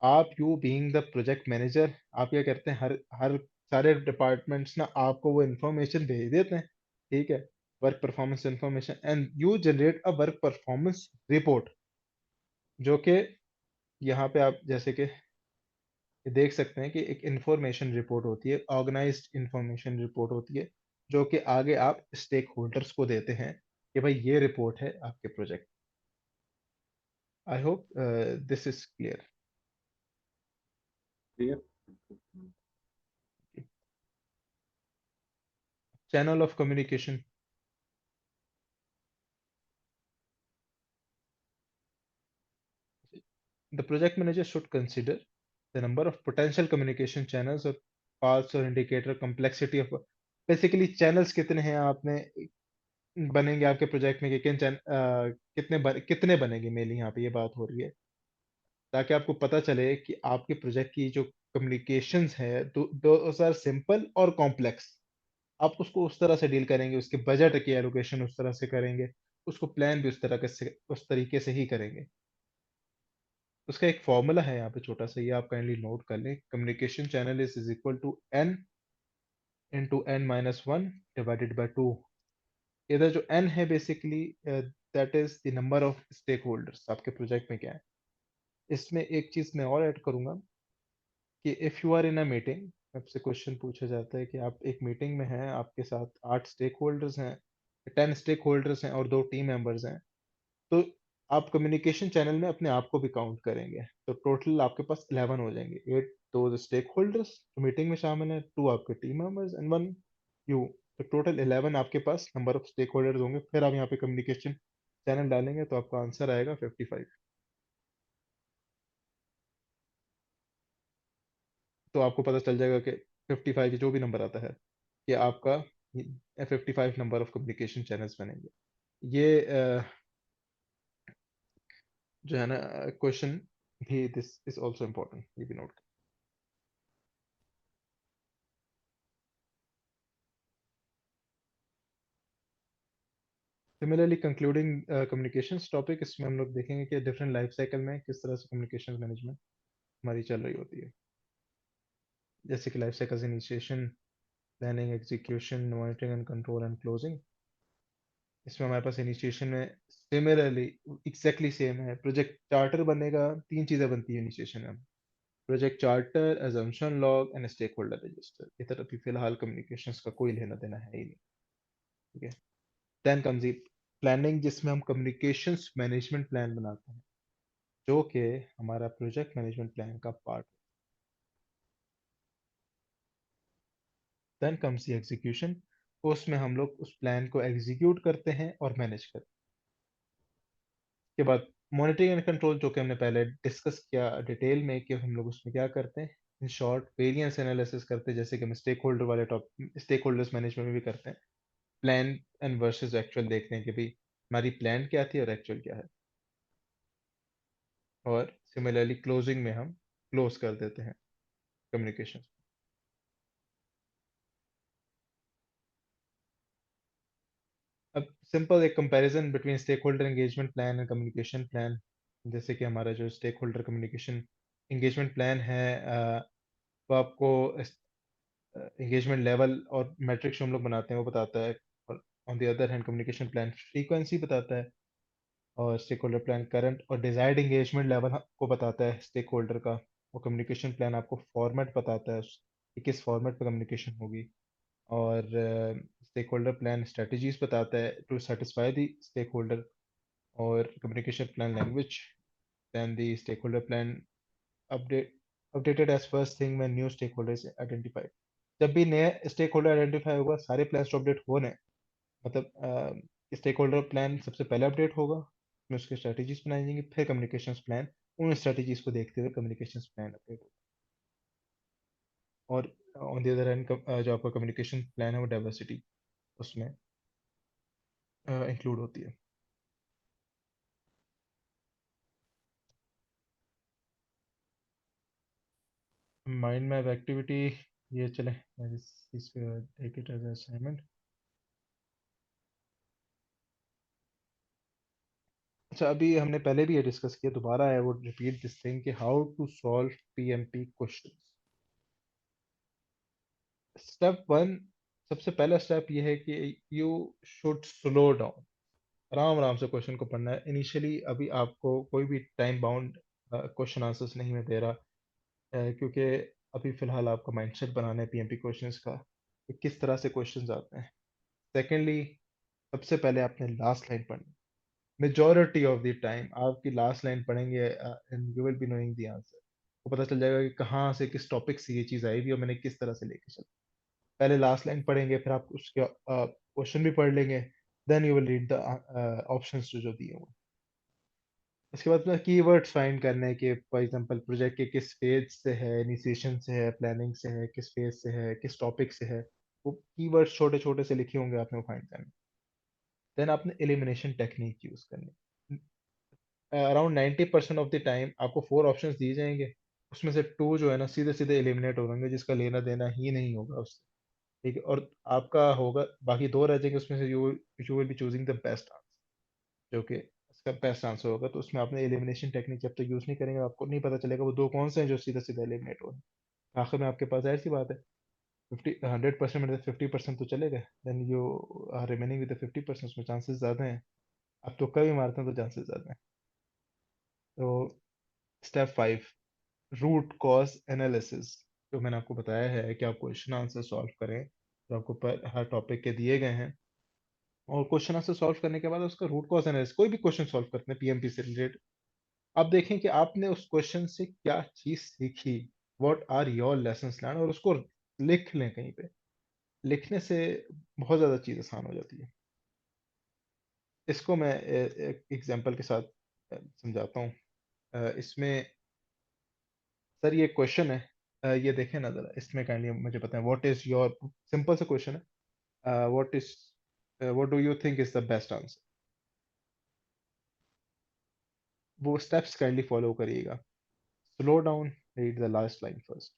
आप you being the project manager, आप क्या करते हैं, हर हर सारे डिपार्टमेंट्स ना आपको वो इंफॉर्मेशन भेज देते हैं। ठीक है, work performance information, and you generate a work performance report, जो कि यहाँ पे आप जैसे कि देख सकते हैं कि एक इंफॉर्मेशन रिपोर्ट होती है, ऑर्गेनाइज्ड इंफॉर्मेशन रिपोर्ट होती है, जो कि आगे आप स्टेक होल्डर्स को देते हैं कि भाई ये रिपोर्ट है आपके project. I hope this is clear. ठीक है। Channel of communication, the project manager should consider the number of potential communication channels or paths or indicator complexity of basically channels कितने हैं आपने बनेंगे आपके प्रोजेक्ट में, कि कितने बनेंगे मेनली यहाँ पे ये बात हो रही है, ताकि आपको पता चले कि आपके प्रोजेक्ट की जो कम्युनिकेशंस है दोस आर सिंपल और कॉम्प्लेक्स। आप उसको उस तरह से डील करेंगे, उसके बजट की एलोकेशन उस तरह से करेंगे, उसको प्लान भी उस तरीके से ही करेंगे। उसका एक फॉर्मूला है यहाँ पे छोटा सा, ये आप काइंडली नोट कर लें। Communication channel is equal to N into N minus one divided by two. इधर जो एन है basically that is the number of stakeholders आपके प्रोजेक्ट में क्या है। इसमें एक चीज मैं और ऐड करूंगा कि if you are in a meeting, आपसे क्वेश्चन पूछा जाता है कि आप एक मीटिंग में हैं, आपके साथ 8 स्टेक होल्डर्स हैं, 10 स्टेक होल्डर्स हैं और 2 टीम मेंबर्स हैं, तो आप कम्युनिकेशन चैनल में अपने आप को भी काउंट करेंगे, तो टोटल आपके पास 11 हो जाएंगे। 8 दो स्टेक होल्डर्स जो मीटिंग में शामिल हैं, 2 आपके टीम मेंबर्स एंड 1 यू, तो टोटल 11 आपके पास नंबर ऑफ स्टेक होल्डर्स होंगे। फिर आप यहाँ पे कम्युनिकेशन चैनल डालेंगे तो आपका आंसर आएगा 55। तो आपको पता चल जाएगा कि 55 जो भी नंबर आता है कि आपका 55 नंबर ऑफ कम्युनिकेशन चैनल्स बनेंगे। ये जो है ना क्वेश्चन भी, दिस इज ऑल्सो इम्पोर्टेंट, ये भी note. Similarly concluding communications topic, इसमें हम लोग देखेंगे कि डिफरेंट लाइफ साइकिल में किस तरह से कम्युनिकेशन मैनेजमेंट हमारी चल रही होती है। जैसे कि life cycle initiation, planning, execution, monitoring and control and closing. इसमें हमारे पास इनिशिएशन में सिमिलरली एग्जैक्टली सेम है। प्रोजेक्ट चार्टर बनेगा, 3 चीजें बनती है इनिशिएशन में: project charter, assumption log and stakeholder register. इधर अभी फिलहाल कम्युनिकेशंस का कोई लेना देना है ही नहीं। ठीक है, देन कम्स प्लानिंग, जिसमें हम कम्युनिकेशंस मैनेजमेंट प्लान बनाते हैं, जो कि हमारा प्रोजेक्ट मैनेजमेंट प्लान का part. Then comes the execution, उसमें हम लोग उस प्लान को एग्जीक्यूट करते हैं और मैनेज करते हैं। के बाद मॉनिटरिंग एंड कंट्रोल, जो कि हमने पहले डिस्कस किया डिटेल में कि हम लोग उसमें क्या करते हैं। इन शॉर्ट वेरिएंस एनालिसिस करते हैं, जैसे कि हम स्टेक होल्डर वाले टॉप स्टेक होल्डर्स मैनेजमेंट में भी करते हैं। प्लान एंड वर्सेस एक्चुअल देखते हैं कि भाई हमारी प्लान क्या थी और एक्चुअल क्या है। और सिमिलरली क्लोजिंग में हम क्लोज कर देते हैं कम्युनिकेशन। अब सिंपल एक comparison between stakeholder engagement plan and communication plan. जैसे कि हमारा जो stakeholder communication engagement plan है, वो आपको एंगेजमेंट लेवल और मैट्रिक्स जो हम लोग बनाते हैं वो बताता है। और on the other hand communication plan frequency बताता है। और स्टेक होल्डर प्लान करंट और डिजायर्ड एंगेजमेंट लेवल को बताता है स्टेक होल्डर का। और कम्युनिकेशन प्लान आपको फॉर्मेट बताता है कि किस फॉर्मेट पे कम्युनिकेशन होगी। और स्टेक होल्डर प्लान स्ट्रेटजीज बताता है to satisfy the stakeholder. और communication plan language, then the stakeholder plan update updated as first thing when new stakeholders identified। जब भी नया स्टेक होल्डर आइडेंटिफाई होगा सारे प्लान्स तो अपडेट होने, मतलब स्टेक होल्डर प्लान सबसे पहले अपडेट होगा, उसमें उसके स्ट्रेटजीज बनाई जाएंगी, फिर कम्युनिकेशन प्लान उन स्ट्रेटजीज को देखते हुए कम्युनिकेशन प्लान अपडेट होगा। और ऑन द अदर हैंड जो आपका कम्युनिकेशन प्लान है वो डाइवर्सिटी उसमें इंक्लूड होती है। माइंड मैप एक्टिविटी, ये चले मैं इस टेक इट एज असाइनमेंट। अच्छा, अभी हमने पहले भी ये डिस्कस किया, दोबारा है वो रिपीट दिस थिंग कि how to solve PMP question. Step one, सबसे पहला स्टेप ये है कि यू शुड स्लो डाउन। आराम आराम से क्वेश्चन को पढ़ना है इनिशियली। अभी आपको कोई भी टाइम बाउंड क्वेश्चन आंसर्स नहीं मैं दे रहा, क्योंकि अभी फिलहाल आपका माइंडसेट बनाना है पीएमपी क्वेश्चंस का कि किस तरह से क्वेश्चंस आते हैं। सेकेंडली, सबसे पहले आपने लास्ट लाइन पढ़नी। मेजोरिटी ऑफ द टाइम आपकी लास्ट लाइन पढ़ेंगे and you will be knowing the answer. को पता चल जाएगा कि कहाँ से किस टॉपिक से ये चीज़ आई भी और मैंने किस तरह से लेके चला। पहले लास्ट लाइन पढ़ेंगे, फिर आप उसके क्वेश्चन भी पढ़ लेंगे, then you will read the options जो जो दिए हुए हैं। उसके बाद में कीवर्ड्स फाइंड करने हैं कि फॉर एग्जांपल प्रोजेक्ट के किस फेज से है, इनिशिएशन से है, प्लानिंग से है, किस फेज से है, किस टॉपिक से है। वो कीवर्ड्स छोटे छोटे से लिखे होंगे, आपने वो फाइंड करने। देन आपने एलिमिनेशन टेक्निक यूज करनी। अराउंड 90% ऑफ द टाइम आपको 4 ऑप्शंस दिए जाएंगे, उसमें से 2 जो है ना सीधे सीधे एलिमिनेट हो जाएंगे, जिसका लेना देना ही नहीं होगा उससे। ठीक है, और आपका होगा बाकी 2 रह जाएंगे, उसमें से you will B choosing the best answer, जो कि इसका बेस्ट आंसर होगा। तो उसमें आपने एलिमिनेशन टेक्निक जब तक यूज नहीं करेंगे आपको नहीं पता चलेगा वो 2 कौन से हैं जो सीधा सीधा एलिमिनेट हो रहे हैं। आखिर में आपके पास ऐसी बात है 100% में 50% तो चलेगा, then you are remaining with 50%, उसमें चांसेस ज्यादा हैं। आप तुक्का भी मारते हैं तो चांसेस ज्यादा हैं। तो स्टेप 5, रूट कॉज एनालिसिस। जो मैंने आपको बताया है कि आप क्वेश्चन आंसर सॉल्व करें, तो आपको हर टॉपिक के दिए गए हैं। और क्वेश्चन आंसर सॉल्व करने के बाद उसका रूट कॉज एनालिसिस, कोई भी क्वेश्चन सॉल्व करते हैं पीएमपी से रिलेटेड, आप देखें कि आपने उस क्वेश्चन से क्या चीज सीखी, what are your lessons learn, और उसको लिख लें कहीं पे। लिखने से बहुत ज़्यादा चीज़ आसान हो जाती है। इसको मैं एक एग्जांपल के साथ समझाता हूँ। इसमें सर ये क्वेश्चन है, ये देखें ना जरा, इसमें काइंडली मुझे बताएं व्हाट इज योर, सिंपल सा क्वेश्चन है, what do you think is the best answer. वो स्टेप्स काइंडली फॉलो करिएगा। Slow down, read the last line first.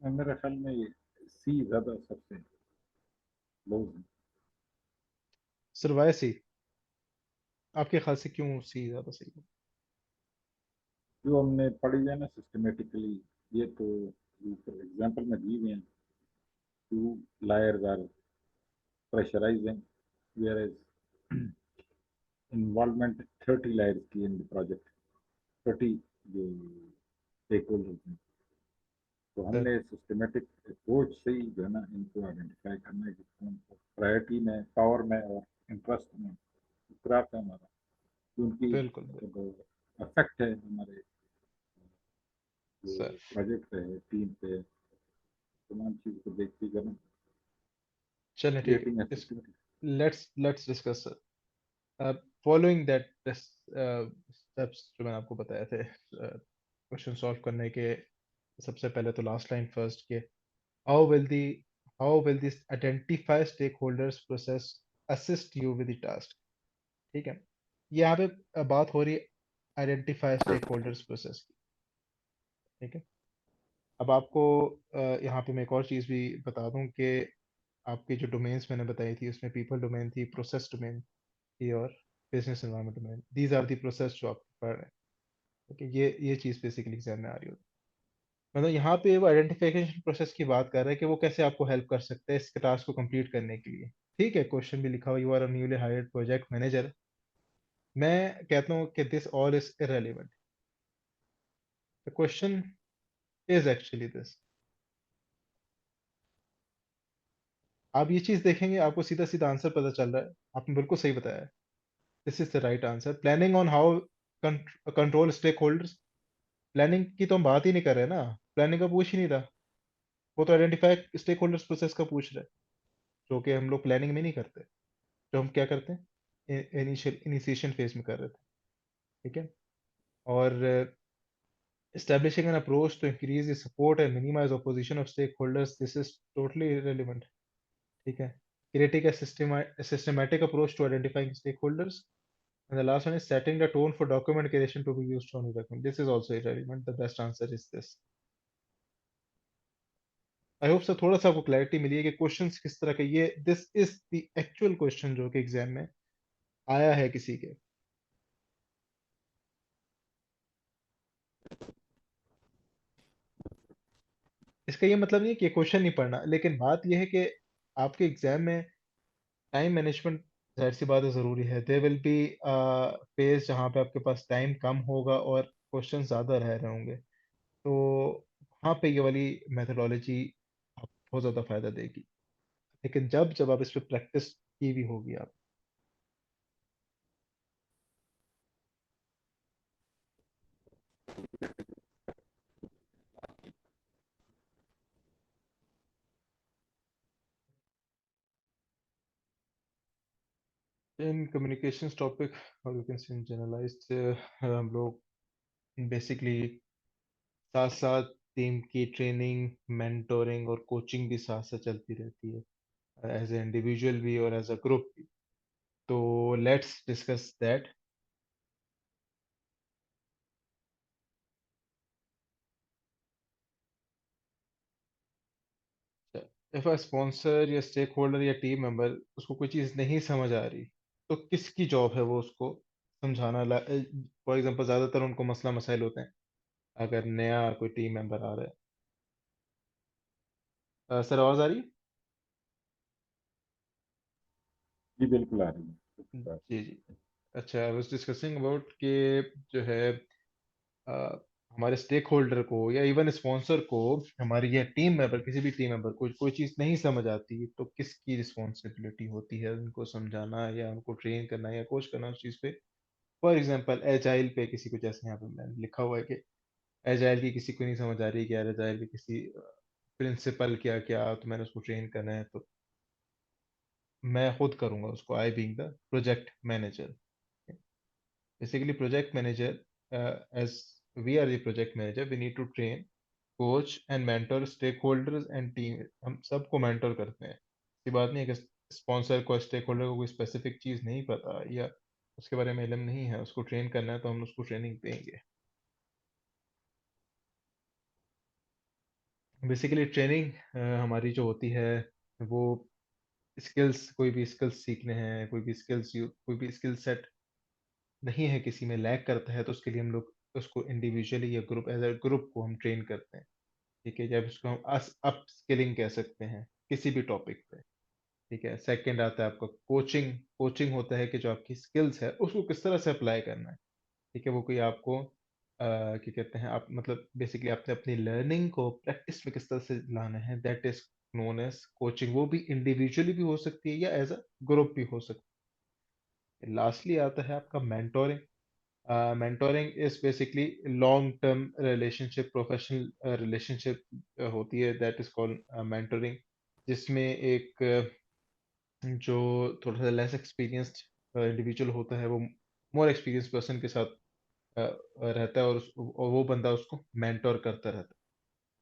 मेरे ख्याल में ये सी ज्यादा सबसे क्लोज है। सिर्फ सी, आपके ख्याल से क्यों सी ज़्यादा सही है? जो हमने पढ़ी है ना सिस्टमेटिकली, ये तो एग्जाम्पल में दी हुई है। two layers are pressurizing, whereas involvement 30 layers की in the project, 30 जो stakeholders हैं. तो सर हमने सिस्टमेटिक अप्रोच से ही जो है ना इनको आइडेंटिफाई करना है कि कौन प्रायोरिटी में, पावर में और इंटरेस्ट में क्राफ्ट है हमारा, कि उनकी बिल्कुल बिल्कुल मतलब अफेक्ट है हमारे जो सर प्रोजेक्ट पे है, टीम पे, तमाम चीज़ को देखते करना, चलिए ठीक क्रिएटिंग ए है, इस systematic. Let's discuss following that steps जो मैंने आपको बताए थे क्वेश्चन सॉल्व करने के। सबसे पहले तो लास्ट लाइन फर्स्ट के, how will the how will this identify stakeholders process assist you with the task। ठीक है, यहाँ पे बात हो रही है आइडेंटिफाई स्टेक होल्डर्स प्रोसेस की। ठीक है, अब आपको यहाँ पे मैं एक और चीज़ भी बता दूं कि आपकी जो डोमेन्स मैंने बताई थी उसमें पीपल डोमेन थी, प्रोसेस डोमेन थी और business environment domain. These are the process जो आप पढ़ रहे हैं। ओके, ये चीज़ बेसिकली एग्जाम में आ रही होती है। मतलब यहाँ पे वो आइडेंटिफिकेशन प्रोसेस की बात कर रहे हैं कि वो कैसे आपको हेल्प कर सकते हैं इस टास्क को कंप्लीट करने के लिए। ठीक है, क्वेश्चन भी लिखा हुआ, you are a newly hired project manager. मैं कहता हूँ कि this all is irrelevant, the question is actually this. आप ये चीज देखेंगे आपको सीधा सीधा आंसर पता चल रहा है, आपने बिल्कुल सही बताया। This is the right answer. Planning on how control stakeholders. Planning की तो हम बात ही नहीं कर रहे ना, प्लानिंग का पूछ ही नहीं रहा। वो तो आइडेंटिफाई स्टेक होल्डर्स प्रोसेस का पूछ रहे हैं, जो कि हम लोग प्लानिंग में नहीं करते, जो हम क्या करते हैं इनिशियल इनिशिएशन फेज में कर रहे थे। ठीक है, और establishing an approach to increase the support and minimize opposition of stakeholders, this is totally irrelevant। ठीक है, creating a systematic approach to identifying stakeholders, and the last one is setting the tone for document creation to be used on the document, this is also irrelevant। the best answer is this। I hope sir थोड़ा सा आपको clarity मिली है कि questions किस तरह के, ये this is the actual question जो कि एग्जाम में आया है किसी के। इसका ये मतलब नहीं है कि क्वेश्चन नहीं पढ़ना, लेकिन बात ये है कि आपके एग्जाम में टाइम मैनेजमेंट जाहिर सी बात है ज़रूरी है। देयर विल बी फेज जहाँ पे आपके पास टाइम कम होगा और क्वेश्चन ज़्यादा रह रहे होंगे, तो वहाँ पे ये वाली मेथडोलॉजी आपको बहुत ज़्यादा फायदा देगी। लेकिन जब जब आप इस पे प्रैक्टिस की भी होगी आप। इन कम्युनिकेशंस टॉपिक और यू कैन से जनरलाइज्ड, हम लोग बेसिकली साथ साथ टीम की ट्रेनिंग, मेंटोरिंग और कोचिंग भी साथ साथ चलती रहती है, एज ए इंडिविजुअल भी और एज अ ग्रुप भी। तो let's discuss that. If a sponsor या स्टेक होल्डर या टीम मेंबर उसको कोई चीज़ नहीं समझ आ रही, तो किसकी जॉब है वो उसको समझाना। फॉर एग्जांपल ज़्यादातर उनको मसला मसाइल होते हैं अगर नया कोई टीम मेंबर आ रहा है। सर आवाज़ आ रही जी बिल्कुल आ रही है? है. जी जी। अच्छा, आई वाज डिस्कसिंग अबाउट कि जो है अ, हमारे स्टेक होल्डर को या इवन स्पॉन्सर को, हमारी या टीम मेंबर, किसी भी टीम मेंबर को कोई चीज़ नहीं समझ आती तो किसकी रिस्पॉन्सिबिलिटी होती है उनको समझाना या उनको ट्रेन करना या कोच करना उस चीज़ पे। फॉर एग्जांपल एजाइल पे किसी को, जैसे यहाँ पे मैंने लिखा हुआ है कि एजाइल की किसी को नहीं समझ आ रही कि यार एजाइल के किसी प्रिंसिपल क्या क्या, तो मैंने उसको ट्रेन करना है तो मैं खुद करूंगा उसको, I being the project manager. Basically project manager, as we are the project manager, we need to train, coach and mentor stakeholders and team। हम सबको मेंटर करते हैं। ये बात नहीं है कि स्पॉन्सर को, स्टेक होल्डर को कोई स्पेसिफिक चीज़ नहीं पता या उसके बारे में इल्म नहीं है, उसको ट्रेन करना है तो हम उसको ट्रेनिंग देंगे। बेसिकली ट्रेनिंग हमारी जो होती है वो स्किल्स, कोई भी स्किल्स सीखने हैं, कोई भी स्किल सेट नहीं है किसी में लैक करता है तो उसके लिए हम लोग उसको इंडिविजुअली या ग्रुप, एज अ ग्रुप को हम ट्रेन करते हैं। ठीक है, जब इसको हम अप स्किलिंग कह सकते हैं किसी भी टॉपिक पे। ठीक है, सेकंड आता है आपका कोचिंग। कोचिंग होता है कि जो आपकी स्किल्स है उसको किस तरह से अप्लाई करना है। ठीक है, वो कोई आपको क्या कहते हैं, आप मतलब बेसिकली आपने अपनी लर्निंग को प्रैक्टिस में किस तरह से लाना है, that is known as coaching. वो भी इंडिविजुअली भी हो सकती है या एज अ ग्रुप भी हो सकती है। लास्टली आता है आपका mentoring. Mentoring is basically long term relationship, professional relationship होती है, दैट इज कॉल्ड मेंटोरिंग। जिसमें एक जो थोड़ा सा लेस एक्सपीरियंस्ड इंडिविजुअल होता है वो मोर एक्सपीरियंस पर्सन के साथ रहता है, और वो बंदा उसको मेंटोर करता रहता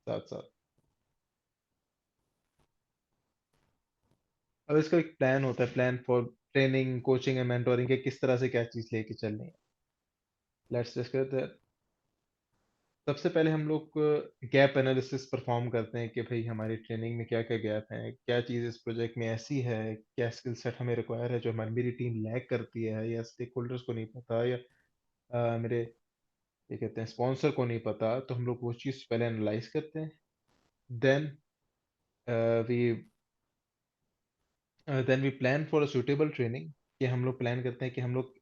है साथ साथ। अब इसका एक प्लान होता है, plan for training, coaching and mentoring के किस तरह से क्या चीज लेके चलनी है। Let's discuss that. सबसे पहले हम लोग गैप एनालिसिस परफॉर्म करते हैं कि भाई हमारी ट्रेनिंग में क्या क्या गैप है, क्या चीज़ इस प्रोजेक्ट में ऐसी है, क्या स्किल सेट हमें रिक्वायर है जो हमारी मेरी टीम लैग करती है, या स्टेक होल्डर्स को नहीं पता, या मेरे ये कहते हैं स्पॉन्सर को नहीं पता। तो हम लोग वो चीज़ पहले एनालाइज करते हैं। Then we then we plan for a suitable training. कि हम लोग प्लान करते हैं कि हम लोग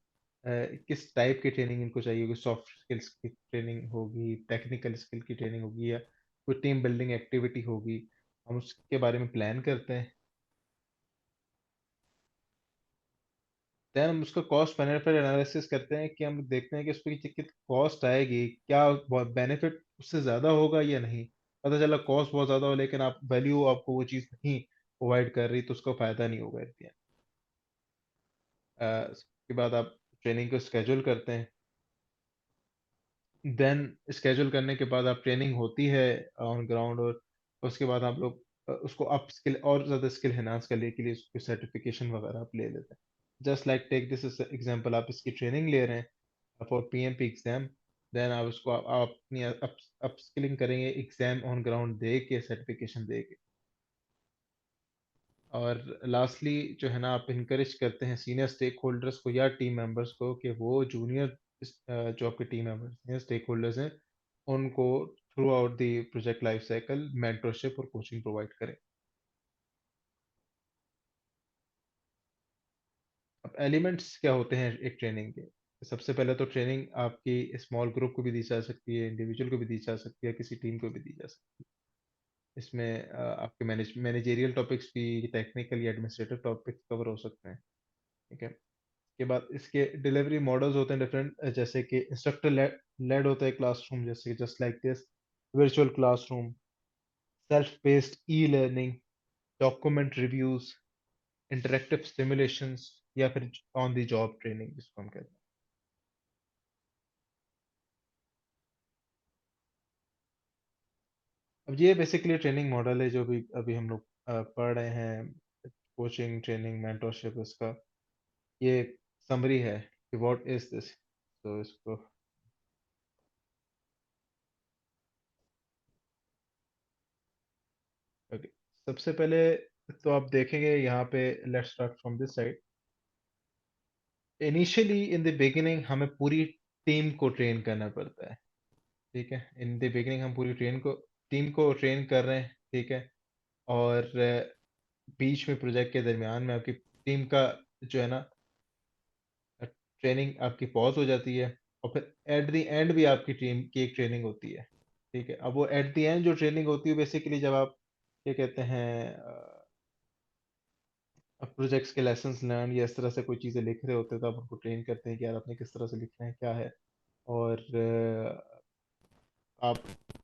किस टाइप की ट्रेनिंग इनको चाहिए होगी। सॉफ्ट स्किल्स की ट्रेनिंग होगी, टेक्निकल स्किल की ट्रेनिंग होगी, या कोई टीम बिल्डिंग एक्टिविटी होगी। हम उसके बारे में प्लान करते हैं। देन हम उसका कॉस्ट बेनिफिट एनालिसिस करते हैं कि हम देखते हैं कि उस पर कितनी कॉस्ट आएगी, क्या बेनिफिट उससे ज़्यादा होगा या नहीं। पता चला कॉस्ट बहुत ज़्यादा हो लेकिन आप वैल्यू आपको वो चीज़ नहीं प्रोवाइड कर रही, तो उसका फ़ायदा नहीं होगा एट द एंड। उसके बाद आप ट्रेनिंग को स्केड्यूल करते हैं। देन स्केड्यूल करने के बाद आप ट्रेनिंग होती है ऑन ग्राउंड, और उसके बाद आप लोग उसको अप स्किल और ज़्यादा स्किल एनहांस करने के लिए उसकी सर्टिफिकेशन वगैरह आप ले लेते हैं। Just like take this example, आप इसकी ट्रेनिंग ले रहे हैं फॉर पीएमपी एग्जाम। देन आप उसको आप अपनी अप स्किलिंग करेंगे एग्जाम ऑन ग्राउंड दे के, सर्टिफिकेशन दे के। और लास्टली जो है ना, आप इनकरेज करते हैं सीनियर स्टेक होल्डर्स को या टीम मेंबर्स को कि वो जूनियर जो आपके टीम मेंबर्स हैं, स्टेक होल्डर्स हैं, उनको through out the project life cycle mentorship और कोचिंग प्रोवाइड करें। अब एलिमेंट्स क्या होते हैं एक ट्रेनिंग के। सबसे पहले तो ट्रेनिंग आपकी स्मॉल ग्रुप को भी दी जा सकती है, इंडिविजुअल को भी दी जा सकती है, किसी टीम को भी दी जा सकती है। इसमें आपके मैनेजेरियल टॉपिक्स भी, टेक्निकल या एडमिनिस्ट्रेटिव टॉपिक्स कवर हो सकते हैं। ठीक है, के बाद इसके डिलीवरी मॉडल्स होते हैं डिफरेंट, जैसे कि इंस्ट्रक्टर लेड होता है क्लासरूम, जैसे just like this virtual classroom, self based e learning, document reviews, interactive simulations, या फिर ऑन द जॉब ट्रेनिंग जिसको हम कहते हैं। अब ये बेसिकली ट्रेनिंग मॉडल है जो भी अभी हम लोग पढ़ रहे हैं, कोचिंग, ट्रेनिंग, मेंटरशिप। इसका ये समरी है कि व्हाट इज दिस। तो इसको okay, सबसे पहले तो आप देखेंगे यहाँ पे, let's start from this side. Initially in the beginning हमें पूरी टीम को ट्रेन करना पड़ता है। ठीक है, इन द बिगिनिंग हम पूरी टीम को ट्रेन कर रहे हैं। ठीक है, और बीच में प्रोजेक्ट के दरमियान में आपकी टीम का जो है ना ट्रेनिंग आपकी पॉज हो जाती है, और फिर एट द एंड भी आपकी टीम की एक ट्रेनिंग होती है। ठीक है, अब वो एट द एंड जो ट्रेनिंग होती है बेसिकली जब आप क्या कहते हैं प्रोजेक्ट्स के लेसन्स लर्न या इस तरह से कोई चीज़ें लिख रहे होते हैं, तो आप उनको ट्रेन करते हैं कि यार आपने किस तरह से लिखना है, क्या है। और आप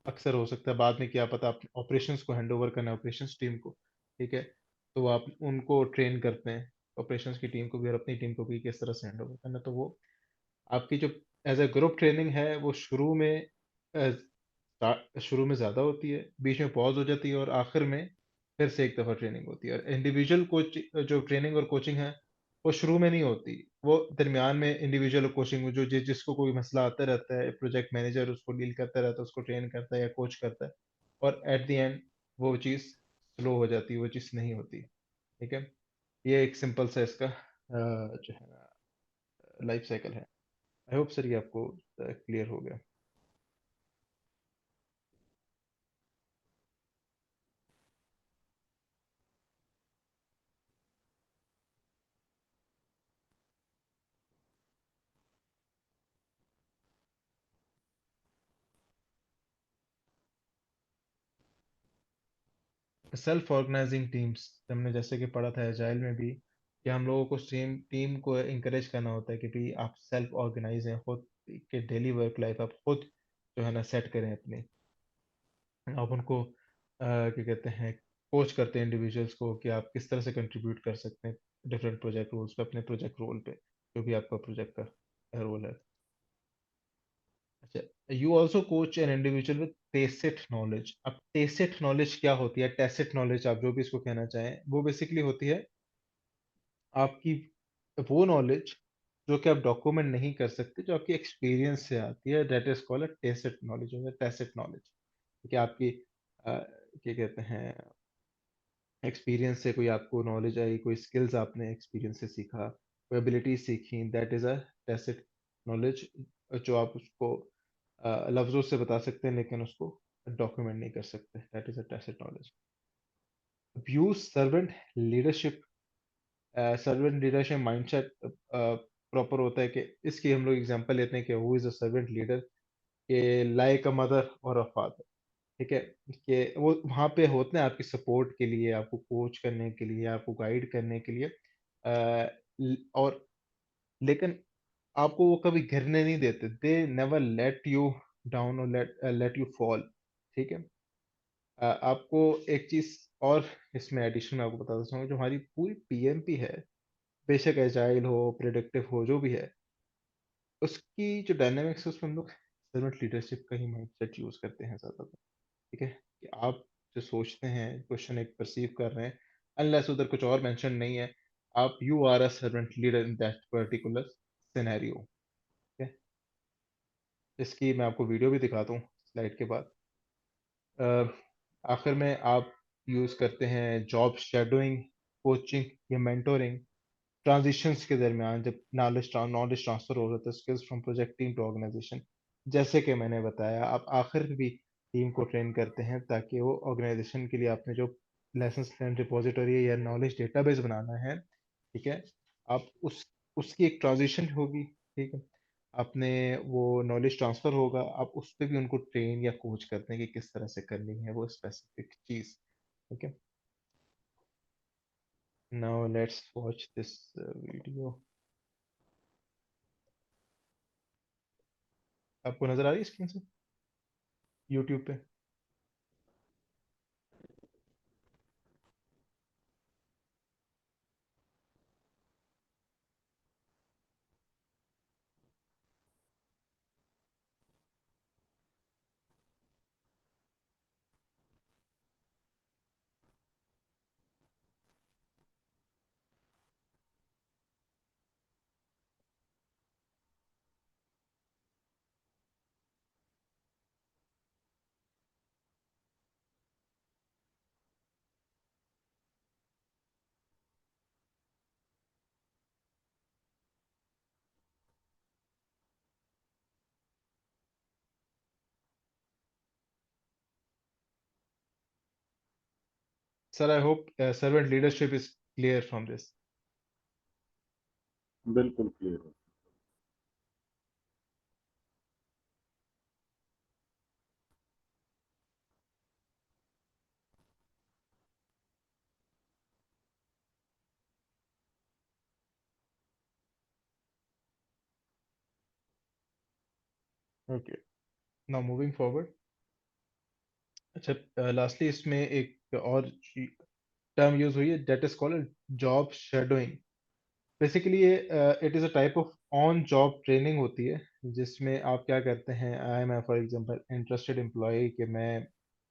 अक्सर हो सकता है बाद में क्या पता आप ऑपरेशंस को हैंड ओवर करना है, ऑपरेशंस टीम को। ठीक है, तो आप उनको ट्रेन करते हैं, ऑपरेशंस की टीम को भी और अपनी टीम को भी किस तरह से हैंड ओवर करना है। तो वो आपकी जो एज ए ग्रुप ट्रेनिंग है वो शुरू में ज़्यादा होती है, बीच में पॉज हो जाती है, और आखिर में फिर से एक दफ़ा ट्रेनिंग होती है। और इंडिविजुअल कोच जो ट्रेनिंग और कोचिंग है वो शुरू में नहीं होती, वो दरमियान में इंडिविजुअल कोचिंग जो जिसको कोई मसला आता रहता है, प्रोजेक्ट मैनेजर उसको डील करता रहता है, उसको ट्रेन करता है या कोच करता है, और एट द एंड वो चीज़ स्लो हो जाती है, वो चीज़ नहीं होती। ठीक है, ये एक सिंपल सा इसका जो है ना लाइफ साइकिल है। आई होप सर ये आपको क्लियर हो गया। सेल्फ ऑर्गेनाइजिंग टीम्स, हमने जैसे कि पढ़ा था एजाइल में भी, कि हम लोगों को सेम टीम को इंकरेज करना होता है कि भाई आप सेल्फ ऑर्गेनाइज हैं, खुद के डेली वर्क लाइफ आप खुद जो है ना सेट करें अपनी। आप उनको क्या कहते हैं, कोच करते हैं इंडिविजुअल्स को कि आप किस तरह से कंट्रीब्यूट कर सकते हैं डिफरेंट प्रोजेक्ट रोल्स पे, अपने प्रोजेक्ट रोल पे, जो भी आपका प्रोजेक्ट का रोल है। अच्छा, you also coach an individual with tacit knowledge. अब टेसिट नॉलेज क्या होती है, टेसिट नॉलेज आप जो भी इसको कहना चाहें, वो बेसिकली होती है आपकी वो नॉलेज जो कि आप डॉक्यूमेंट नहीं कर सकते, जो आपकी एक्सपीरियंस से आती है, that is called tacit knowledge, tacit knowledge. कि आपकी क्या कहते हैं, एक्सपीरियंस से कोई आपको नॉलेज आई, कोई स्किल्स आपने एक्सपीरियंस से सीखा, कोई एबिलिटी सीखी, that is a tacit knowledge, जो आप उसको लफ्जों से बता सकते हैं लेकिन उसको डॉक्यूमेंट नहीं कर सकते, that is a tacit knowledge. Abuse servant leadership. Servant leadership mindset proper होता है कि इसकी हम लोग एग्जांपल लेते हैं कि who is a servant leader, के लाइक अ मदर और अ फादर। ठीक है, कि वो वहाँ पे होते हैं आपकी सपोर्ट के लिए, आपको कोच करने के लिए, आपको गाइड करने के लिए, और लेकिन आपको वो कभी गिरने नहीं देते, they never let you down और लेट यू फॉल। ठीक है। आपको एक चीज और इसमें एडिशन में आपको बताना चाहूंगा, जो हमारी पूरी पीएमपी है, बेशक एजाइल हो, प्रिडिक्टिव हो, जो भी है, उसकी जो डायनेमिक्स है उसमें हम लोग सर्वेंट लीडरशिप का ही माइंडसेट यूज करते हैं ज्यादा। ठीक है, कि आप जो सोचते हैं, क्वेश्चन एक परसीव कर रहे हैं, अनलेस उधर कुछ और मेंशन नहीं है, आप you are a servant leader in that particular scenario. ठीक है, इसकी मैं आपको वीडियो भी दिखाता हूँ स्लाइड के बाद। अ, आखिर में आप यूज करते हैं जॉब शेडोइंग, कोचिंग या मेंटोरिंग, ट्रांजिशंस के दरमियान जब नॉलेज ट्रांसफर हो जाता है, skills from project team to organisation. जैसे कि मैंने बताया, आप आखिर में भी टीम को ट्रेन करते हैं ताकि वो ऑर्गेनाइजेशन के लिए आपने जो लेसन लर्न रिपोजिटरी या नॉलेज डेटाबेस बनाना है, ठीक है, आप उसकी एक ट्रांजिशन होगी। ठीक है, आपने वो नॉलेज ट्रांसफर होगा, आप उस पर भी उनको ट्रेन या कोच करते हैं कि किस तरह से करनी है वो स्पेसिफिक चीज। ठीक है, now let's watch this video. आपको नजर आ रही है स्क्रीन से यूट्यूब पे? Sir I hope servant leadership is clear from this. बिल्कुल क्लियर है। Okay, now moving forward. अच्छा, लास्टली इसमें एक और टर्म यूज हुई है, that is called job shadowing. Basically ये it is a type of on job training होती है, जिसमें आप क्या करते हैं, I am for example interested employ कि मैं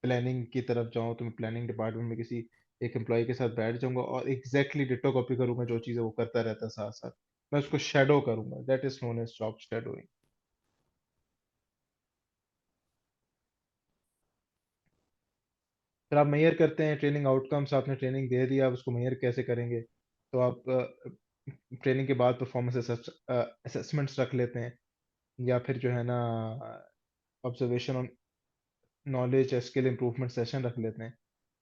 प्लानिंग की तरफ जाऊं, तो मैं प्लानिंग डिपार्टमेंट में किसी एक एम्प्लॉय के साथ बैठ जाऊंगा और एग्जैक्टली डिटो कॉपी करूंगा, जो चीज़ें वो करता रहता है साथ साथ, मैं उसको शेडो करूंगा, that is known as job shadowing. फिर आप मेजर करते हैं ट्रेनिंग आउटकम्स, आपने ट्रेनिंग दे दिया, आप उसको मेजर कैसे करेंगे, तो आप ट्रेनिंग के बाद परफॉर्मेंस असेसमेंट्स रख लेते हैं, या फिर जो है ना observation on knowledge skill improvement session रख लेते हैं,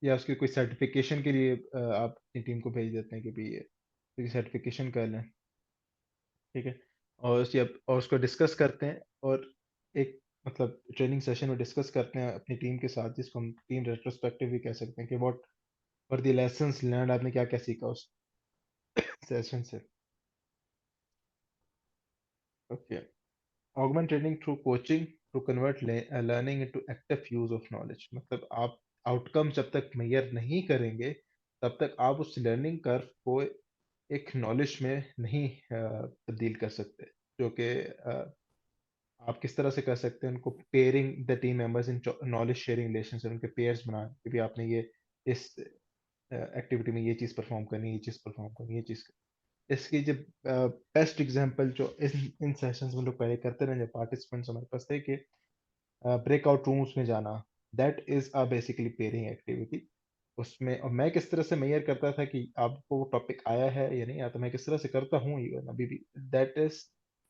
या उसकी कोई सर्टिफिकेशन के लिए आप अपनी टीम को भेज देते हैं कि भाई ये सर्टिफिकेशन कर लें। ठीक है, और उसको डिस्कस करते हैं, और एक मतलब ट्रेनिंग सेशन में डिस्कस करते हैं अपनी टीम के साथ, जिसको हम टीम रेट्रोस्पेक्टिव भी कह सकते हैं, कि व्हाट और द लेसन्स लर्न, आपने क्या क्या सीखा उस सेशन से? Okay. Augment training through coaching to convert learning into active use of knowledge, मतलब आप आउटकम जब तक मेजर नहीं करेंगे तब तक आप उस लर्निंग कर्व को एक नॉलेज में नहीं तब्दील कर सकते। जो कि आप किस तरह से कर सकते हैं, उनको pairing the team members in knowledge sharing relations, उनके पेयर्स बना कि भी आपने ये इस एक्टिविटी में ये चीज़ परफॉर्म करनी है, ये चीज़ परफॉर्म करनी है, ये चीज़। इसकी जब बेस्ट एग्जांपल जो इन सेशंस में लोग पहले करते रहे, जब पार्टिसिपेंट्स हमारे पास थे, कि ब्रेकआउट रूम्स में जाना, that is a basically pairing activity. उसमें और मैं किस तरह से मेजर करता था कि आपको वो टॉपिक आया है या नहीं आया, तो मैं किस तरह से करता हूँ इवन अभी भी, that is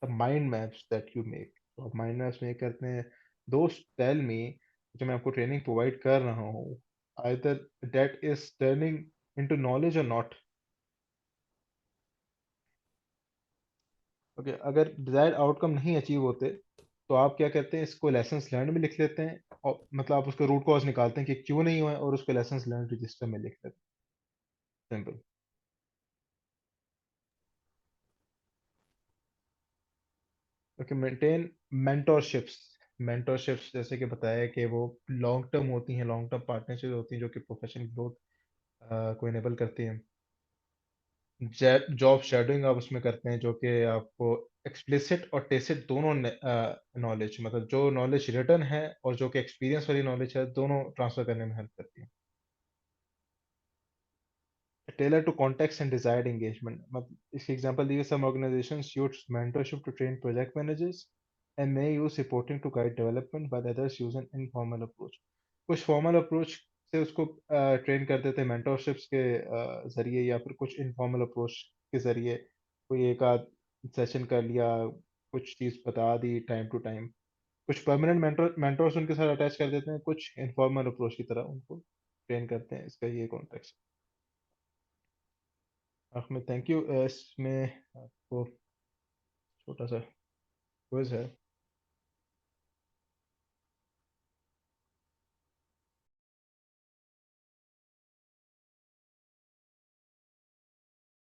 the mind maps that you make. तो आप माइंड मैप्स मेक करते हैं, दोस्त टेल मी, जो मैं आपको ट्रेनिंग प्रोवाइड कर रहा हूँ, either that is turning into knowledge or not। Okay, अगर डिजायर्ड आउटकम नहीं अचीव होते तो आप क्या करते हैं, इसको लेसन्स लर्न में लिख लेते हैं, और मतलब आप उसका रूट कॉज निकालते हैं कि क्यों नहीं हुआ है, और उसको लेसन्स लर्न रजिस्टर में लिख लेते हैं। Simple. Okay, maintain mentorships. Mentorships जैसे कि बताया कि वो लॉन्ग टर्म होती हैं, लॉन्ग टर्म पार्टनरशिप होती हैं, जो कि प्रोफेशनल ग्रोथ को इनेबल करती हैं। जॉब शेडोइंग आप उसमें करते हैं, जो कि आपको एक्सप्लिसिट और टेसिट दोनों नॉलेज, मतलब जो नॉलेज रिटर्न है और जो कि एक्सपीरियंस वाली नॉलेज है, दोनों ट्रांसफर करने में हेल्प करती है। Tailor to context and desired engagement, मतलब इसकी एग्जांपल दी है, some organisations use mentorship to train project managers and may use reporting to guide development, but others use an informal approach। कुछ फॉर्मल अप्रोच से उसको train कर देते हैं मेंटरशिप्स के जरिए, या फिर कुछ इनफॉर्मल अप्रोच के जरिए, कोई एक आध सेशन कर लिया, कुछ चीज़ बता दी टाइम टू टाइम। कुछ परमानेंट मेंटर्स उनके साथ अटैच कर देते हैं, कुछ इनफॉर्मल अप्रोच की तरह उनको ट्रेन करते हैं। इसका ये कॉन्टेक्स्ट। में थैंक यू। इसमें आपको छोटा सा क्विज है।